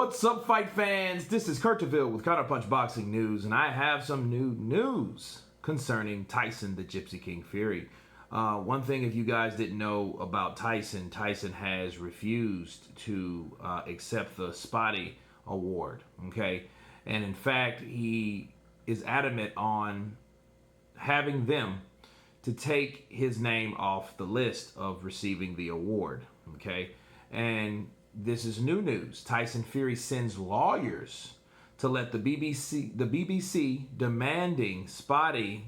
What's up, fight fans? This is Kurt DeVille with Counterpunch Boxing News, and I have some new news concerning Tyson the Gypsy King Fury. One thing, if you guys didn't know about Tyson has refused to accept the Spoty Award, okay? And in fact, he is adamant on having them to take his name off the list of receiving the award, okay? And this is new news. Tyson Fury sends lawyers to let the BBC demanding Spoty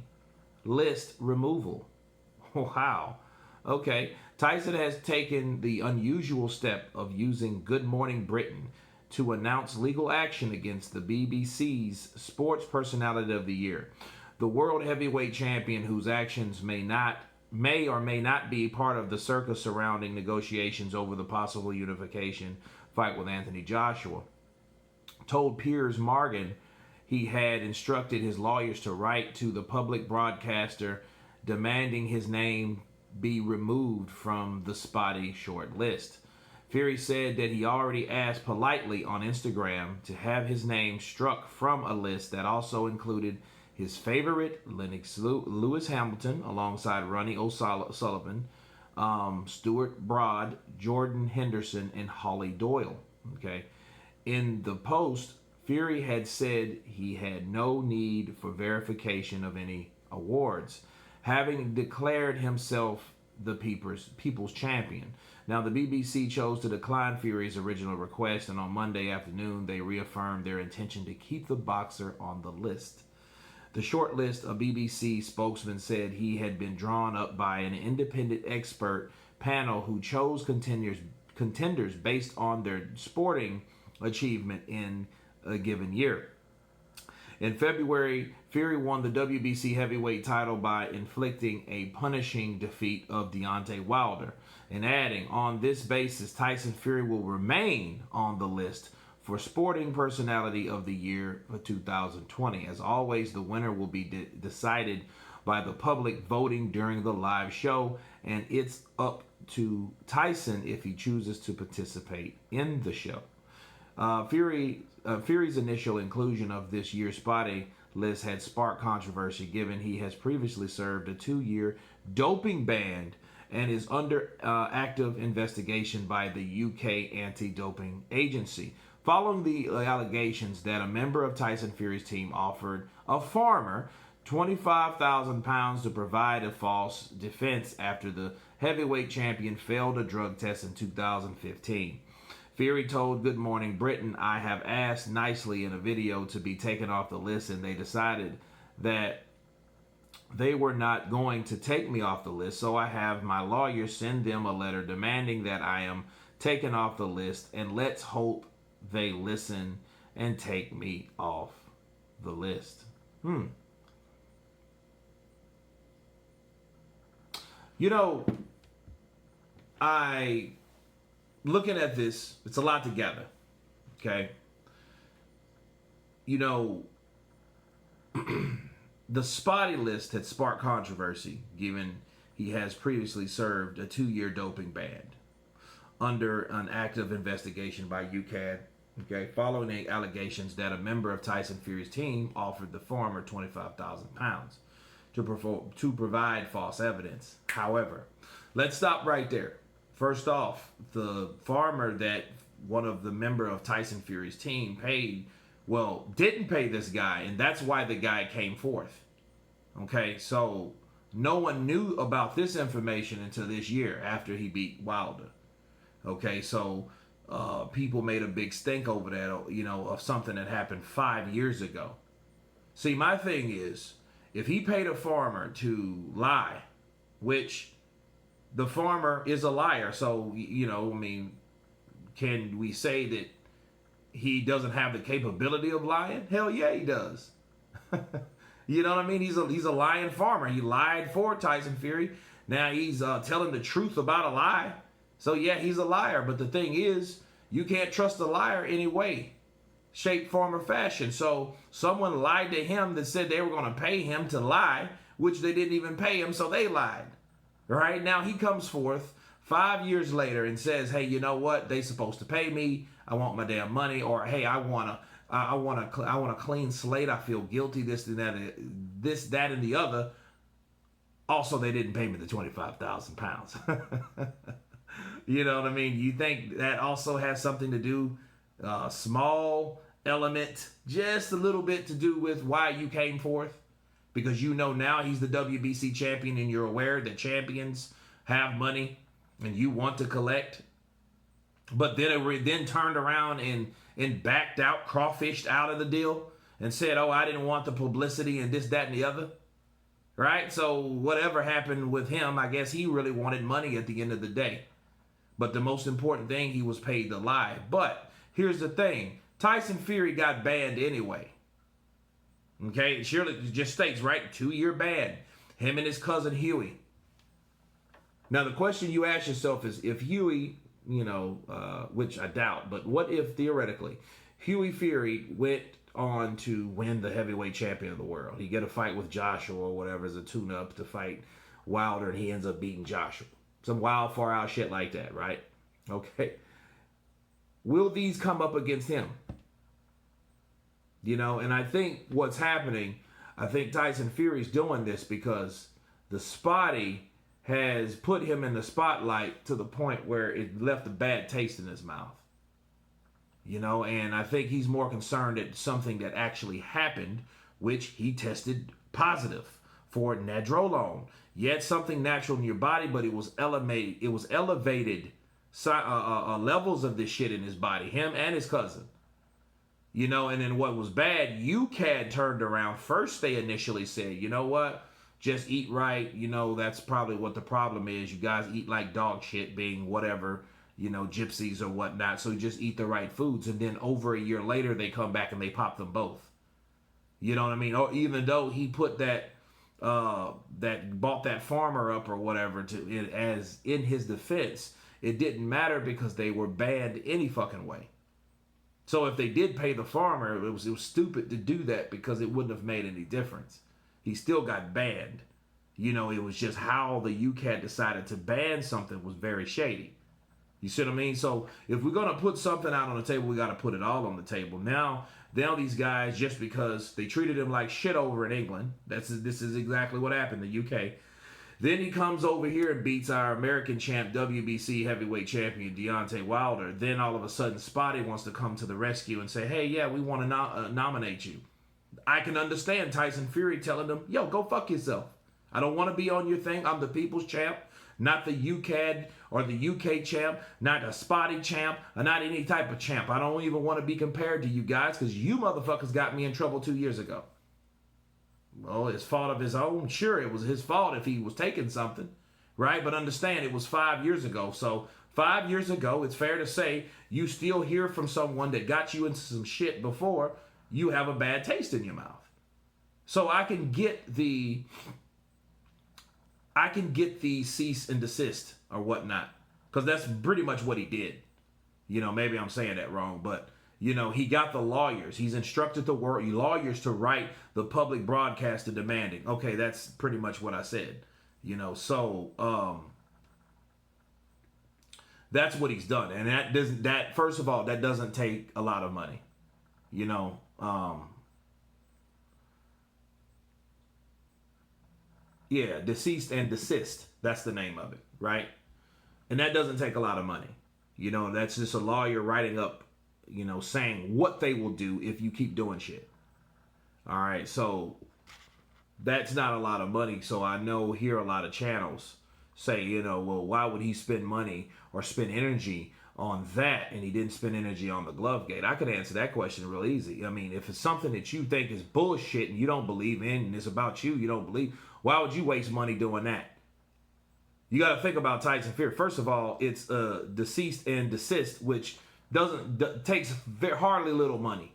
list removal. Wow. Okay. Tyson has taken the unusual step of using Good Morning Britain to announce legal action against the BBC's Sports Personality of the Year. The world heavyweight champion, whose actions may or may not be part of the circus surrounding negotiations over the possible unification fight with Anthony Joshua, told Piers Morgan he had instructed his lawyers to write to the public broadcaster demanding his name be removed from the Spoty short list. Fury said that he already asked politely on Instagram to have his name struck from a list that also included his favorite, Lewis Hamilton, alongside Ronnie O'Sullivan, Stuart Broad, Jordan Henderson, and Holly Doyle. Okay. In the post, Fury had said he had no need for verification of any awards, having declared himself the people's champion. Now, the BBC chose to decline Fury's original request, and on Monday afternoon, they reaffirmed their intention to keep the boxer on the list. The short list, a BBC spokesman said, he had been drawn up by an independent expert panel who chose contenders based on their sporting achievement in a given year. In February, Fury won the WBC heavyweight title by inflicting a punishing defeat of Deontay Wilder, and adding, on this basis, Tyson Fury will remain on the list for Sporting Personality of the Year for 2020. As always, the winner will be decided by the public voting during the live show, and it's up to Tyson if he chooses to participate in the show. Fury's initial inclusion of this year's Spoty list had sparked controversy, given he has previously served a 2-year doping ban and is under active investigation by the UK anti-doping agency, following the allegations that a member of Tyson Fury's team offered a farmer £25,000 to provide a false defense after the heavyweight champion failed a drug test in 2015. Fury told Good Morning Britain, "I have asked nicely in a video to be taken off the list, and they decided that they were not going to take me off the list, so I have my lawyer send them a letter demanding that I am taken off the list, and let's hope they listen and take me off the list." You know, looking at this, it's a lot together, okay? You know, the Spoty list had sparked controversy, given he has previously served a 2-year doping ban under an active investigation by UK, okay, following the allegations that a member of Tyson Fury's team offered the farmer £25,000 to provide false evidence. However, let's stop right there. First off, the farmer that one of the member of Tyson Fury's team didn't pay this guy, and that's why the guy came forth. Okay, so no one knew about this information until this year after he beat Wilder. Okay, so people made a big stink over that, you know, of something that happened 5 years ago. See, my thing is, if he paid a farmer to lie, which the farmer is a liar, so, you know, I mean, can we say that he doesn't have the capability of lying? Hell yeah, he does. You know what I mean? He's a lying farmer. He lied for Tyson Fury. Now he's telling the truth about a lie. So yeah, he's a liar. But the thing is, you can't trust a liar anyway, shape, form, or fashion. So someone lied to him that said they were going to pay him to lie, which they didn't even pay him, so they lied. Right now he comes forth 5 years later and says, hey, you know what? They supposed to pay me. I want my damn money. Or, hey, I want a clean slate. I feel guilty, this and that, and the other. Also, they didn't pay me the 25,000 pounds. You know what I mean? You think that also has something to do, small element, just a little bit to do with why you came forth? Because you know now he's the WBC champion and you're aware that champions have money and you want to collect. But then turned around and backed out, crawfished out of the deal and said, oh, I didn't want the publicity and this, that, and the other. Right? So whatever happened with him, I guess he really wanted money at the end of the day. But the most important thing, he was paid to lie. But here's the thing. Tyson Fury got banned anyway. Okay? Surely it just states, right? 2-year ban. Him and his cousin Huey. Now the question you ask yourself is, if Huey, which I doubt, but what if theoretically Huey Fury went on to win the heavyweight champion of the world? He get a fight with Joshua or whatever as a tune-up to fight Wilder, and he ends up beating Joshua. Some wild, far-out shit like that, right? Okay. Will these come up against him? And I think what's happening, I think Tyson Fury's doing this because the Spoty has put him in the spotlight to the point where it left a bad taste in his mouth. And I think he's more concerned at something that actually happened, which he tested positive for nandrolone. You had something natural in your body, but it was elevated. It was elevated levels of this shit in his body, him and his cousin. And then what was bad, UCAD turned around. First, they initially said, you know what? Just eat right. That's probably what the problem is. You guys eat like dog shit, being whatever, gypsies or whatnot. So you just eat the right foods. And then over a year later, they come back and they pop them both. You know what I mean? Or even though he put that bought that farmer up or whatever as in his defense, it didn't matter because they were banned any fucking way. So if they did pay the farmer, it was stupid to do that because it wouldn't have made any difference. He still got banned. It was just how the UCAD decided to ban something was very shady. You see what I mean? So if we're going to put something out on the table, we got to put it all on the table. Now these guys, just because they treated him like shit over in England, this is exactly what happened in the UK. Then he comes over here and beats our American champ, WBC heavyweight champion, Deontay Wilder. Then all of a sudden, Spoty wants to come to the rescue and say, hey, yeah, we want to nominate you. I can understand Tyson Fury telling them, yo, go fuck yourself. I don't want to be on your thing. I'm the people's champ, not the UCAD or the UK champ, not a Spoty champ, or not any type of champ. I don't even want to be compared to you guys because you motherfuckers got me in trouble 2 years ago. Well, it's fault of his own. Sure, it was his fault if he was taking something, right? But understand, it was 5 years ago. So 5 years ago, it's fair to say you still hear from someone that got you into some shit before, you have a bad taste in your mouth. So I can get the cease and desist or whatnot, because that's pretty much what he did. Maybe I'm saying that wrong, but he got the lawyers. He's instructed the lawyers to write the public broadcaster demanding. Okay, that's pretty much what I said. So that's what he's done, and that first of all, that doesn't take a lot of money. Yeah, deceased and desist. That's the name of it, right? And that doesn't take a lot of money. That's just a lawyer writing up, saying what they will do if you keep doing shit. All right, so that's not a lot of money. So I hear a lot of channels say, well, why would he spend money or spend energy on that and he didn't spend energy on the glove gate? I could answer that question real easy. I mean, if it's something that you think is bullshit and you don't believe in and it's about you don't believe, why would you waste money doing that? You got to think about Tyson Fury. First of all, it's deceased and desist, which takes hardly little money.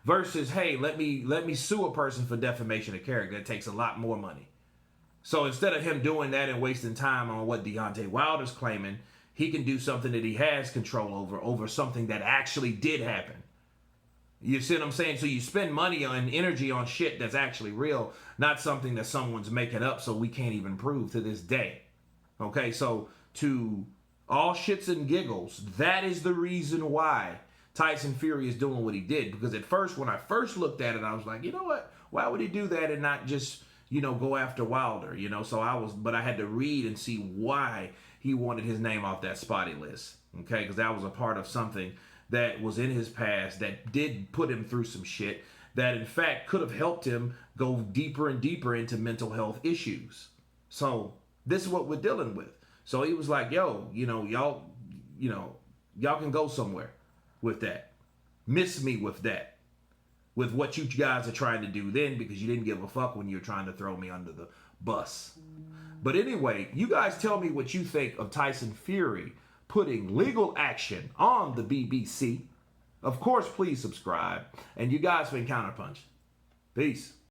Versus, hey, let me sue a person for defamation of character. That takes a lot more money. So instead of him doing that and wasting time on what Deontay Wilder's claiming, he can do something that he has control over something that actually did happen. You see what I'm saying? So you spend money and energy on shit that's actually real, not something that someone's making up so we can't even prove to this day. Okay, so to All shits and giggles. That is the reason why Tyson Fury is doing what he did. Because at first, when I first looked at it, I was like, you know what? Why would he do that and not just, go after Wilder? But I had to read and see why he wanted his name off that Spoty list. Okay, because that was a part of something that was in his past that did put him through some shit that in fact could have helped him go deeper and deeper into mental health issues. So this is what we're dealing with. So he was like, yo, y'all can go somewhere with that. Miss me with that. With what you guys are trying to do then, because you didn't give a fuck when you were trying to throw me under the bus. But anyway, you guys tell me what you think of Tyson Fury putting legal action on the BBC. Of course, please subscribe. And you guys been Counterpunch. Peace.